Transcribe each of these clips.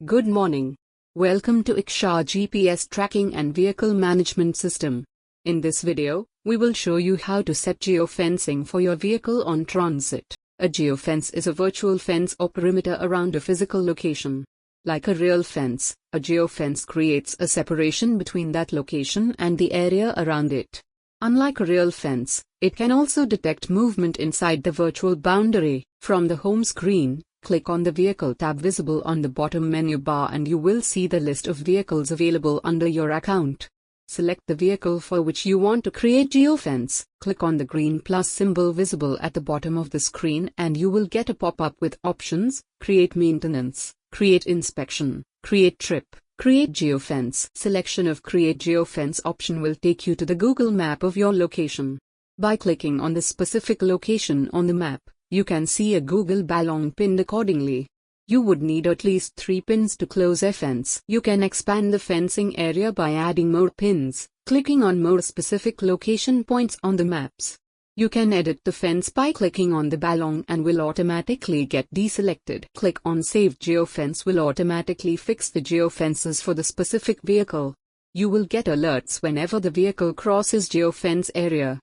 Good morning. Welcome to Iksha GPS Tracking and Vehicle Management System. In this video, we will show you how to set geofencing for your vehicle on transit. A geofence is a virtual fence or perimeter around a physical location. Like a real fence, a geofence creates a separation between that location and the area around it. Unlike a real fence, it can also detect movement inside the virtual boundary. From the home screen, click on the Vehicle tab visible on the bottom menu bar and you will see the list of vehicles available under your account. Select the vehicle for which you want to create geofence. Click on the green plus symbol visible at the bottom of the screen and you will get a pop-up with options: Create Maintenance, Create Inspection, Create Trip, Create Geofence. Selection of Create Geofence option will take you to the Google map of your location. By clicking on the specific location on the map, you can see a Google ballon pinned accordingly. You would need at least 3 pins to close a fence. You can expand the fencing area by adding more pins, clicking on more specific location points on the maps. You can edit the fence by clicking on the ballon and will automatically get deselected. Click on Save Geofence will automatically fix the geofences for the specific vehicle. You will get alerts whenever the vehicle crosses geofence area.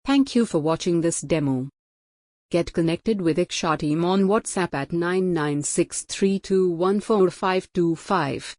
Thank you for watching this demo. Get connected with Iksha team on WhatsApp at 99632145525.